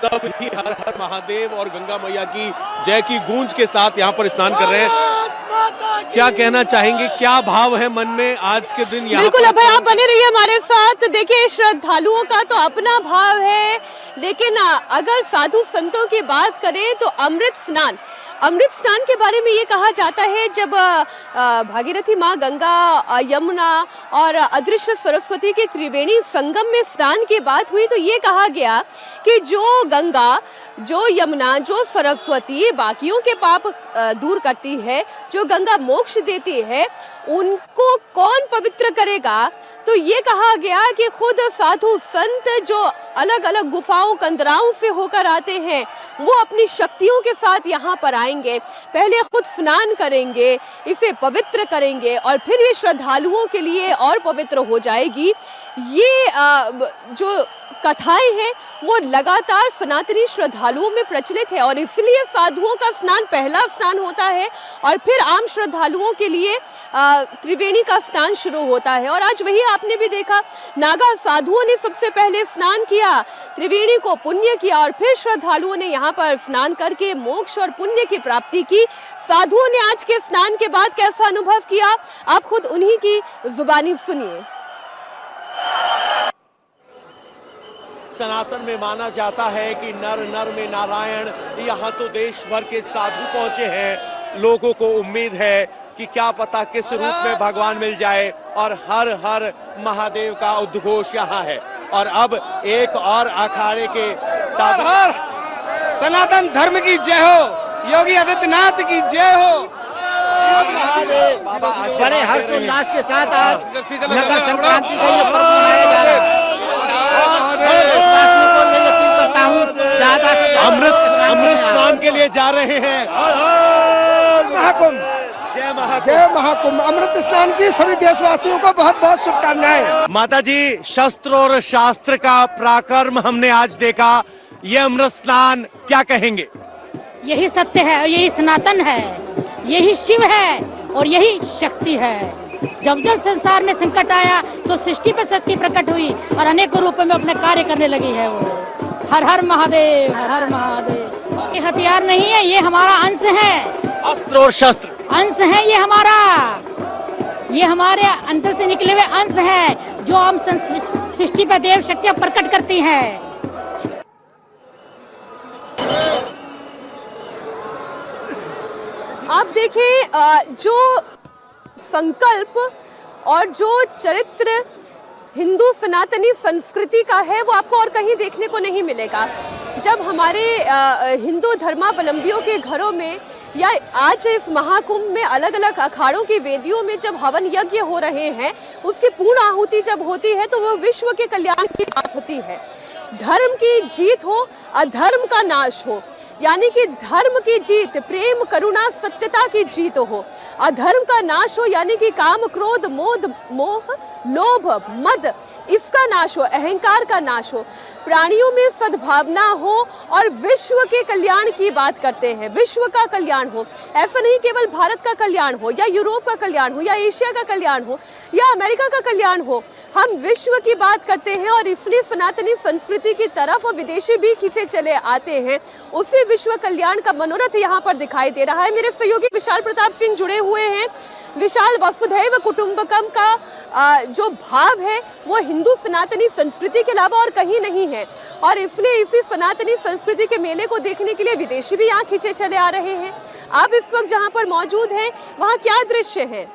सब ही हर हर महादेव और गंगा मैया की जय की गूंज के साथ यहाँ पर स्नान कर रहे हैं। क्या कहना चाहेंगे, क्या भाव है मन में आज के दिन यहाँ? बिल्कुल अभय, आप बने रहिए हमारे साथ। देखिए, श्रद्धालुओं का तो अपना भाव है, लेकिन अगर साधु संतों की बात करें तो अमृत स्नान के बारे में ये कहा जाता है, जब भागीरथी माँ गंगा, यमुना और अदृश्य सरस्वती के त्रिवेणी संगम में स्नान की बात हुई तो ये कहा गया कि जो गंगा, जो यमुना, जो सरस्वती बाकियों के पाप दूर करती है, जो गंगा मोक्ष देती है, उनको कौन पवित्र करेगा? तो ये कहा गया कि खुद साधु संत जो अलग अलग गुफाओं कंदराओं से होकर आते हैं, वो अपनी शक्तियों के साथ यहाँ पर आएंगे, पहले खुद स्नान करेंगे, इसे पवित्र करेंगे और फिर ये श्रद्धालुओं के लिए और पवित्र हो जाएगी। ये जो कथाएं हैं वो लगातार सनातनी श्रद्धालुओं में प्रचलित है और इसलिए साधुओं का स्नान पहला स्नान होता है और फिर आम श्रद्धालुओं के लिए त्रिवेणी का स्नान शुरू होता है। और आज वही आपने भी देखा, नागा साधुओं ने सबसे पहले स्नान किया, त्रिवेणी को पुण्य किया और फिर श्रद्धालुओं ने यहाँ पर स्नान करके मोक्ष और पुण्य की प्राप्ति की। साधुओं ने आज के स्नान के बाद कैसा अनुभव किया, आप खुद उन्हीं की जुबानी सुनिए। सनातन में माना जाता है कि नर नर में नारायण। यहाँ तो देश भर के साधु पहुंचे हैं। लोगों को उम्मीद है कि क्या पता किस रूप में भगवान मिल जाए और हर हर महादेव का उद्घोष यहाँ है। और अब एक और अखाड़े के साधु, सनातन धर्म की जय हो, योगी आदित्यनाथ की जय हो। बड़े हर्षोल्लास के साथ आज मकर संक्रांति का ये पर्व मनाया जा रहा है। अमृत स्नान के लिए जा रहे हैं। महाकुंभ, जय महाकुंभ अमृत स्नान की सभी देशवासियों को बहुत बहुत शुभकामनाएं। माता जी, शस्त्र और शास्त्र का पराक्रम हमने आज देखा, ये अमृत स्नान क्या कहेंगे? यही सत्य है और यही सनातन है, यही शिव है और यही शक्ति है। जब जब संसार में संकट आया तो सृष्टि पर शक्ति प्रकट हुई और अनेकों रूपों में अपने कार्य करने लगी है। वो हर हर महादेव, हर हर महादेव। ये हथियार नहीं है, ये हमारा अंश है। अस्त्र और शस्त्र अंश है ये हमारा, ये हमारे अंतर से निकले हुए अंश है जो हम सृष्टि पर देव शक्तियां प्रकट करती है। आप देखें, जो संकल्प और जो चरित्र हिंदू सनातनी संस्कृति का है वो आपको और कहीं देखने को नहीं मिलेगा। जब हमारे हिंदू धर्मावलंबियों के घरों में या आज इस महाकुंभ में अलग अलग अखाड़ों की वेदियों में जब हवन यज्ञ हो रहे हैं, उसकी पूर्ण आहुति जब होती है तो वो विश्व के कल्याण की बात होती है। धर्म की जीत हो, अधर्म का नाश हो, यानी कि धर्म की जीत, प्रेम करुणा सत्यता की जीत हो, अधर्म का नाश हो, यानी कि काम क्रोध मोह लोभ मद इसका नाश हो, अहंकार का नाश हो, प्राणियों में सद्भावना हो और विश्व के कल्याण की बात करते हैं। विश्व का कल्याण हो, ऐसा नहीं केवल भारत का कल्याण हो या यूरोप का कल्याण हो या एशिया का कल्याण हो या अमेरिका का कल्याण हो, हम विश्व की बात करते हैं और इसलिए सनातनी संस्कृति की तरफ विदेशी भी खींचे चले आते हैं। उसी विश्व कल्याण का मनोरथ यहाँ पर दिखाई दे रहा है। मेरे सहयोगी विशाल प्रताप सिंह जुड़े हुए हैं। विशाल, वसुधैव कुटुंबकम का जो भाव है वो हिंदू सनातनी संस्कृति के अलावा और कहीं नहीं है और इसलिए इसी सनातनी संस्कृति के मेले को देखने के लिए विदेशी भी यहाँ खींचे चले आ रहे हैं। आप इस वक्त जहाँ पर मौजूद हैं वहाँ क्या दृश्य है?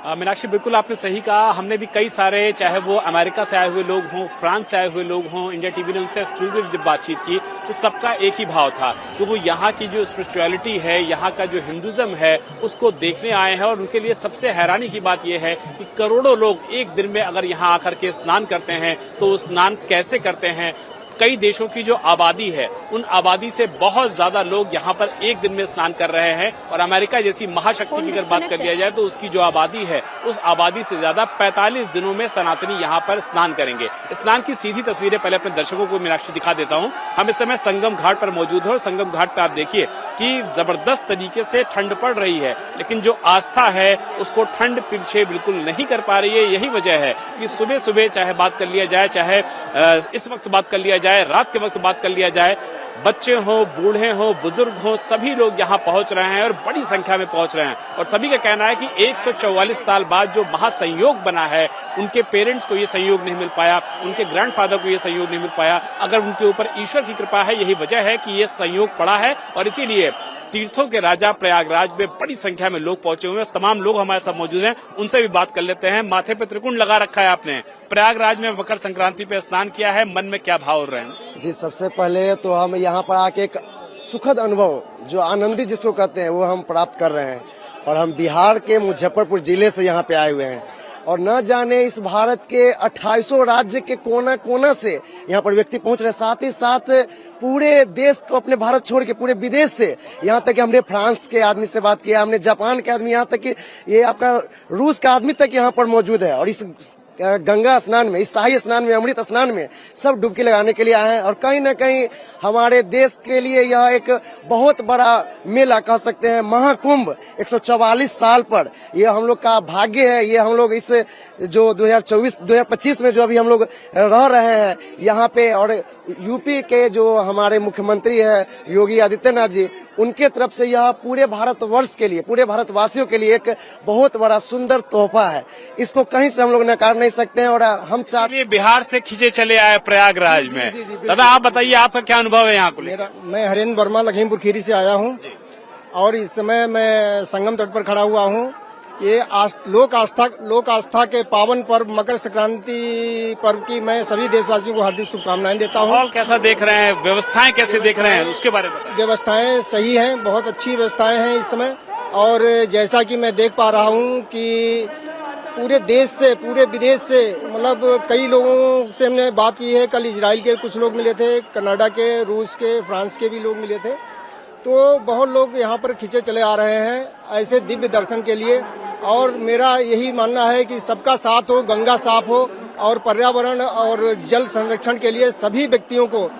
मीनाक्षी, बिल्कुल आपने सही कहा। हमने भी कई सारे, चाहे वो अमेरिका से आए हुए लोग हों, फ्रांस से आए हुए लोग हों, इंडिया टीवी ने उनसे एक्सक्लूसिव जब बातचीत की तो सबका एक ही भाव था कि वो यहाँ की जो स्पिरिचुअलिटी है, यहाँ का जो हिंदुज्म है, उसको देखने आए हैं। और उनके लिए सबसे हैरानी की बात यह है कि करोड़ों लोग एक दिन में अगर यहाँ आकर के स्नान करते हैं तो स्नान कैसे करते हैं, कई देशों की जो आबादी है उन आबादी से बहुत ज्यादा लोग यहाँ पर एक दिन में स्नान कर रहे हैं। और अमेरिका जैसी महाशक्ति की अगर बात कर लिया जाए तो उसकी जो आबादी है उस आबादी से ज्यादा 45 दिनों में सनातनी यहाँ पर स्नान करेंगे। स्नान की सीधी तस्वीरें पहले अपने दर्शकों को मीनाक्षी दिखा देता हूँ। हम इस समय संगम घाट पर मौजूद है और संगम घाट पर आप देखिए कि जबरदस्त तरीके से ठंड पड़ रही है, लेकिन जो आस्था है उसको ठंड पीछे बिल्कुल नहीं कर पा रही है। यही वजह है कि सुबह सुबह चाहे बात कर लिया जाए, चाहे इस वक्त बात कर लिया जाए, रात के वक्त बात कर लिया जाए, बच्चे हो, बूढ़े हो, बुजुर्ग हो, सभी लोग यहाँ पहुंच रहे हैं और बड़ी संख्या में पहुंच रहे हैं। और सभी का कहना है कि 144 साल बाद जो महासंयोग बना है, उनके पेरेंट्स को ये संयोग नहीं मिल पाया, उनके ग्रैंडफादर को ये संयोग नहीं मिल पाया। अगर उनके ऊपर ईश्वर की कृपा है, यही वजह है कि ये संयोग पड़ा है। और इसीलिए तीर्थों के राजा प्रयागराज में बड़ी संख्या में लोग पहुंचे हुए हैं। तमाम लोग हमारे साथ मौजूद हैं, उनसे भी बात कर लेते हैं। माथे पे त्रिकुंड लगा रखा है आपने, प्रयागराज में मकर संक्रांति पे स्नान किया है, मन में क्या भाव रहे हैं? जी, सबसे पहले तो हम यहाँ पर आके एक सुखद अनुभव, जो आनंदी जिसको कहते हैं, वो हम प्राप्त कर रहे हैं। और हम बिहार के मुजफ्फरपुर जिले से यहाँ पे आए हुए हैं और न जाने इस भारत के 2800 राज्य के कोना कोना से यहाँ पर व्यक्ति पहुँच रहे हैं। साथ ही साथ पूरे देश को, अपने भारत छोड़ के पूरे विदेश से, यहाँ तक कि हमने फ्रांस के आदमी से बात किया, हमने जापान के आदमी, यहाँ तक कि ये आपका रूस का आदमी तक यहाँ पर मौजूद है। और इस गंगा स्नान में, इस शाही स्नान में, अमृत स्नान में सब डुबकी लगाने के लिए आए हैं। और कहीं न कहीं हमारे देश के लिए यह एक बहुत बड़ा मेला कह सकते हैं, महाकुंभ 144 साल पर, ये हम लोग का भाग्य है। ये हम लोग इस जो 2024-2025 में जो अभी हम लोग रह रहे हैं यहाँ पे, और यूपी के जो हमारे मुख्यमंत्री है योगी आदित्यनाथ जी, उनके तरफ से यह पूरे भारतवर्ष के लिए, पूरे भारतवासियों के लिए एक बहुत बड़ा सुंदर तोहफा है। इसको कहीं से हम लोग नकार नहीं सकते हैं। और हम चाहते बिहार से खींचे चले आए प्रयागराज में। दादा आप बताइए, आपका क्या अनुभव है यहाँ को? मैं हरेंद्र वर्मा लखीमपुर खीरी से आया हूँ और इस समय मैं संगम तट पर खड़ा हुआ हूँ। ये लोक आस्था के पावन पर्व मकर संक्रांति पर्व की मैं सभी देशवासियों को हार्दिक शुभकामनाएं देता हूँ। माहौल कैसा देख रहे हैं, व्यवस्थाएं कैसे देख रहे हैं, उसके बारे में बताइए। व्यवस्थाएं सही हैं, बहुत अच्छी व्यवस्थाएं हैं इस समय। और जैसा कि मैं देख पा रहा हूँ कि पूरे देश से, पूरे विदेश से, मतलब कई लोगों से हमने बात की है। कल इजराइल के कुछ लोग मिले थे, कनाडा के, रूस के, फ्रांस के भी लोग मिले थे। तो बहुत लोग यहाँ पर खींचे चले आ रहे हैं ऐसे दिव्य दर्शन के लिए। और मेरा यही मानना है कि सबका साथ हो, गंगा साफ हो, और पर्यावरण और जल संरक्षण के लिए सभी व्यक्तियों को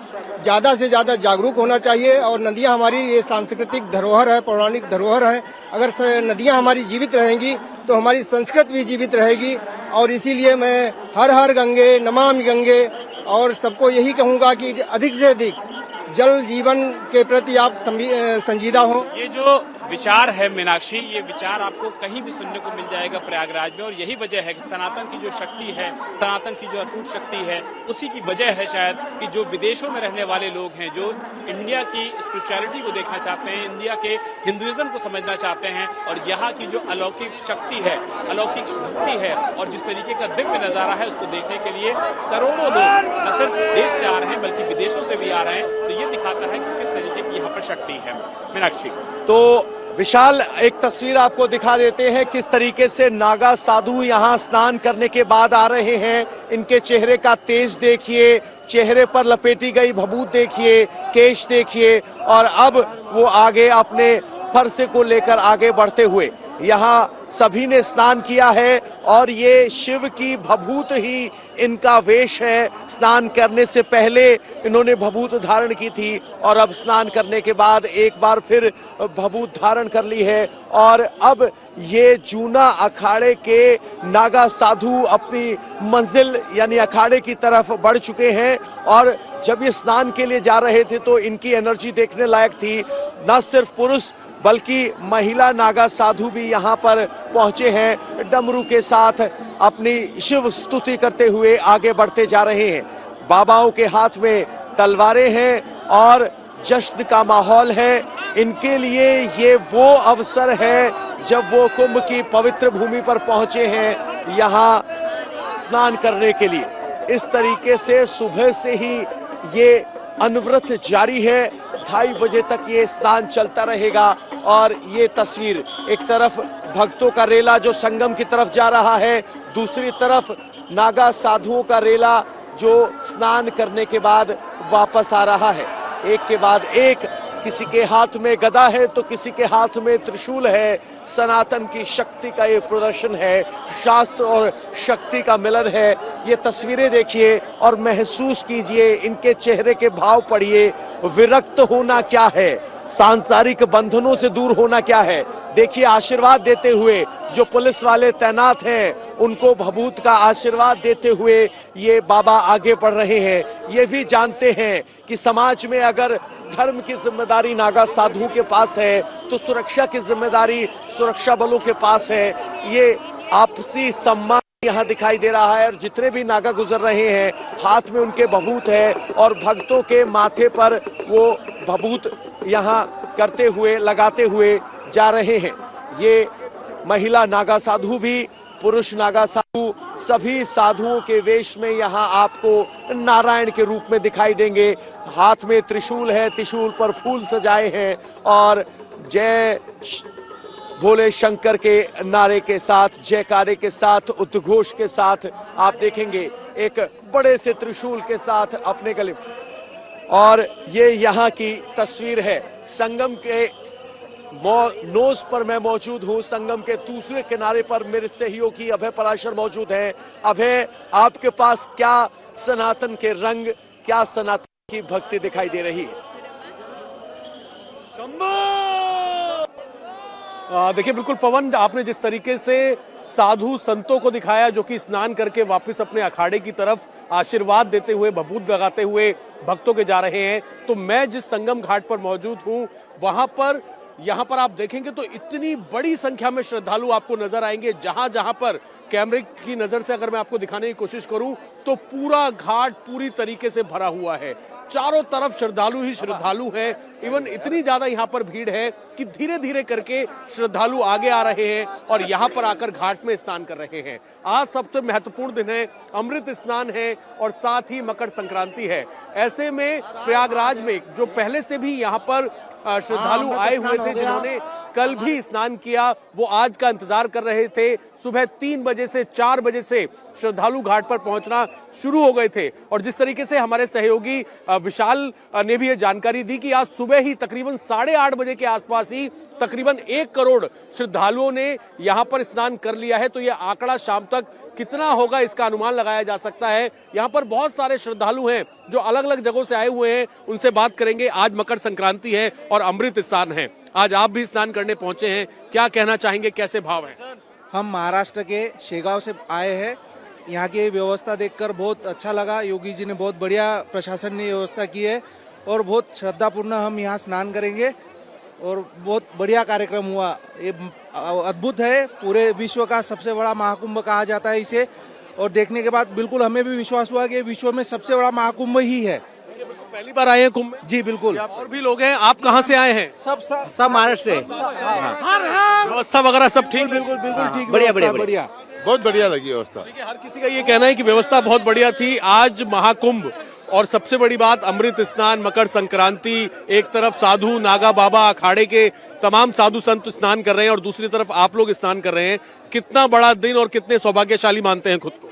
ज्यादा से ज्यादा जागरूक होना चाहिए। और नदियां हमारी ये सांस्कृतिक धरोहर है, पौराणिक धरोहर है। अगर नदियां हमारी जीवित रहेंगी तो हमारी संस्कृति भी जीवित रहेगी। और इसीलिए मैं हर हर गंगे, नमामि गंगे, और सबको यही कहूंगा कि अधिक से अधिक जल जीवन के प्रति आप संजीदा हो। ये जो विचार है मीनाक्षी, ये विचार आपको कहीं भी सुनने को मिल जाएगा प्रयागराज में। और यही वजह है कि सनातन की जो शक्ति है, सनातन की जो अटूट शक्ति है, उसी की वजह है शायद कि जो विदेशों में रहने वाले लोग हैं, जो इंडिया की स्पिरिचुअलिटी को देखना चाहते हैं, इंडिया के हिंदुइज्म को समझना चाहते हैं, और यहाँ की जो अलौकिक शक्ति है, अलौकिक भक्ति है, और जिस तरीके का दिव्य नजारा है, उसको देखने के लिए करोड़ों लोग न सिर्फ देश से आ रहे हैं बल्कि विदेशों से भी आ रहे हैं। तो ये दिखाता है कि किस तरीके की यहाँ पर शक्ति है। मीनाक्षी, तो विशाल, एक तस्वीर आपको दिखा देते हैं किस तरीके से नागा साधु यहाँ स्नान करने के बाद आ रहे हैं। इनके चेहरे का तेज देखिए, चेहरे पर लपेटी गई भभूत देखिए, केश देखिए, और अब वो आगे अपने फरसे को लेकर आगे बढ़ते हुए यहाँ सभी ने स्नान किया है। और ये शिव की भभूत ही इनका वेश है। स्नान करने से पहले इन्होंने भभूत धारण की थी और अब स्नान करने के बाद एक बार फिर भभूत धारण कर ली है। और अब ये जूना अखाड़े के नागा साधु अपनी मंजिल यानी अखाड़े की तरफ बढ़ चुके हैं। और जब ये स्नान के लिए जा रहे थे तो इनकी एनर्जी देखने लायक थी। न सिर्फ पुरुष बल्कि महिला नागा साधु भी यहाँ पर पहुंचे हैं, डमरू के साथ अपनी शिव स्तुति करते हुए आगे बढ़ते जा रहे हैं। बाबाओं के हाथ में तलवारें हैं और जश्न का माहौल है। इनके लिए ये वो अवसर है जब वो कुंभ की पवित्र भूमि पर पहुंचे हैं यहाँ स्नान करने के लिए। इस तरीके से सुबह से ही ये अनवरत जारी है, 2:30 बजे तक ये स्नान चलता रहेगा। और ये तस्वीर, एक तरफ भक्तों का रेला जो संगम की तरफ जा रहा है, दूसरी तरफ नागा साधुओं का रेला जो स्नान करने के बाद वापस आ रहा है। एक के बाद एक, किसी के हाथ में गदा है तो किसी के हाथ में त्रिशूल है। सनातन की शक्ति का ये प्रदर्शन है, शास्त्र और शक्ति का मिलन है। ये तस्वीरें देखिए और महसूस कीजिए, इनके चेहरे के भाव पढ़िए। विरक्त होना क्या है, सांसारिक बंधनों से दूर होना क्या है। देखिए आशीर्वाद देते हुए जो पुलिस वाले तैनात हैं, उनको भभूत का आशीर्वाद देते हुए ये बाबा आगे बढ़ रहे हैं। ये भी जानते हैं कि समाज में अगर धर्म की जिम्मेदारी नागा साधुओं के पास है तो सुरक्षा की जिम्मेदारी सुरक्षा बलों के पास है। ये आपसी सम्मान यहाँ दिखाई दे रहा है और जितने भी नागा गुजर रहे हैं हाथ में उनके भभूत है और भक्तों के माथे पर वो भभूत यहाँ करते हुए लगाते हुए जा रहे हैं। ये महिला नागा साधु भी, पुरुष नागा साधु, सभी साधुओं के वेश में यहाँ आपको नारायण के रूप में दिखाई देंगे। हाथ में त्रिशूल है, त्रिशूल पर फूल सजाए हैं और जय भोले शंकर के नारे के साथ, जयकारे के साथ, उद्घोष के साथ आप देखेंगे एक बड़े से त्रिशूल के साथ अपने गले। और ये यहाँ की तस्वीर है, संगम के नोज पर मैं मौजूद हूँ। संगम के दूसरे किनारे पर मेरे सहयोगी अभय पराशर मौजूद हैं। अभय, आपके पास क्या सनातन के रंग, क्या सनातन की भक्ति दिखाई दे रही है? देखिए बिल्कुल पवन, आपने जिस तरीके से साधु संतों को दिखाया जो कि स्नान करके वापस अपने अखाड़े की तरफ आशीर्वाद देते हुए, भभूत लगाते हुए भक्तों के जा रहे हैं, तो मैं जिस संगम घाट पर मौजूद हूं वहां पर, यहाँ पर आप देखेंगे तो इतनी बड़ी संख्या में श्रद्धालु आपको नजर आएंगे। जहां जहां पर कैमरे की नजर से अगर मैं आपको दिखाने की कोशिश करूं तो पूरा घाट पूरी तरीके से भरा हुआ है। चारों तरफ श्रद्धालु ही श्रद्धालु हैं। इवन इतनी ज्यादा यहाँ पर भीड़ है कि धीरे धीरे करके श्रद्धालु आगे आ रहे हैं और यहाँ पर आकर घाट में स्नान कर रहे हैं। आज सबसे महत्वपूर्ण दिन है, अमृत स्नान है और साथ ही मकर संक्रांति है। ऐसे में प्रयागराज में जो पहले से भी यहाँ पर श्रद्धालु आए हुए थे, जिन्होंने कल भी स्नान किया, वो आज का इंतजार कर रहे थे। सुबह 3 बजे से 4 बजे से श्रद्धालु घाट पर पहुंचना शुरू हो गए थे। और जिस तरीके से हमारे सहयोगी विशाल ने भी ये जानकारी दी कि आज सुबह ही तकरीबन 8:30 बजे के आसपास ही तकरीबन 1 करोड़ श्रद्धालुओं ने यहाँ पर स्नान कर लिया है। तो ये आंकड़ा शाम तक कितना होगा इसका अनुमान लगाया जा सकता है। यहाँ पर बहुत सारे श्रद्धालु हैं जो अलग अलग जगहों से आए हुए हैं, उनसे बात करेंगे। आज मकर संक्रांति है और अमृत स्नान है, आज आप भी स्नान करने पहुंचे हैं, क्या कहना चाहेंगे, कैसे भाव है? हम महाराष्ट्र के शेगांव से आए हैं। यहाँ की व्यवस्था देखकर बहुत अच्छा लगा। योगी जी ने बहुत बढ़िया, प्रशासन ने व्यवस्था की है और बहुत श्रद्धापूर्ण हम यहाँ स्नान करेंगे और बहुत बढ़िया कार्यक्रम हुआ। ये अद्भुत है, पूरे विश्व का सबसे बड़ा महाकुंभ कहा जाता है इसे, और देखने के बाद बिल्कुल हमें भी विश्वास हुआ कि विश्व में सबसे बड़ा महाकुंभ ही है। पहली बार आए हैं कुंभ? जी बिल्कुल। और भी लोग हैं, आप कहाँ से आए हैं? सब महाराष्ट्र से। व्यवस्था वगैरह सब ठीक? बिल्कुल ठीक, बढ़िया बहुत बढ़िया लगी व्यवस्था। देखिए हर किसी का ये कहना है कि व्यवस्था बहुत बढ़िया थी। आज महाकुंभ और सबसे बड़ी बात अमृत स्नान, मकर संक्रांति, एक तरफ साधु नागा बाबा अखाड़े के तमाम साधु संत स्नान कर रहे हैं और दूसरी तरफ आप लोग स्नान कर रहे हैं। कितना बड़ा दिन और कितने सौभाग्यशाली मानते हैं खुद को?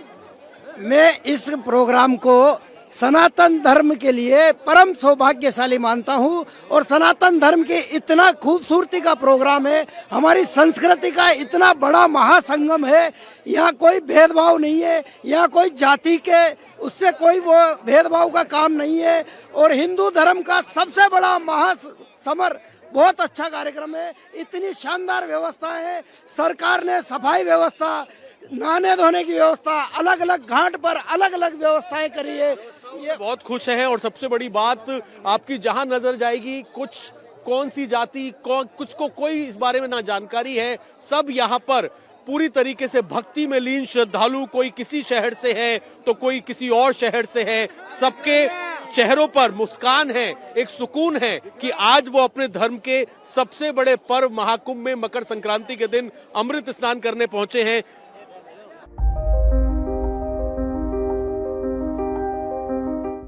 मैं इस प्रोग्राम को सनातन धर्म के लिए परम सौभाग्यशाली मानता हूं और सनातन धर्म के इतना खूबसूरती का प्रोग्राम है, हमारी संस्कृति का इतना बड़ा महासंगम है। यहाँ कोई भेदभाव नहीं है, यहाँ कोई जाति के उससे कोई वो भेदभाव का काम नहीं है और हिंदू धर्म का सबसे बड़ा महासमर बहुत अच्छा कार्यक्रम है। इतनी शानदार व्यवस्था है, सरकार ने सफाई व्यवस्था, नहाने धोने की व्यवस्था, अलग अलग घाट पर अलग अलग व्यवस्थाएं करी है। ये बहुत खुश है और सबसे बड़ी बात आपकी जहां नजर जाएगी, कुछ कौन सी जाति कुछ को कोई इस बारे में ना जानकारी है। सब यहाँ पर पूरी तरीके से भक्ति में लीन श्रद्धालु, कोई किसी शहर से है तो कोई किसी और शहर से है। सबके चेहरों पर मुस्कान है, एक सुकून है कि आज वो अपने धर्म के सबसे बड़े पर्व महाकुंभ में मकर संक्रांति के दिन अमृत स्नान करने पहुंचे हैं।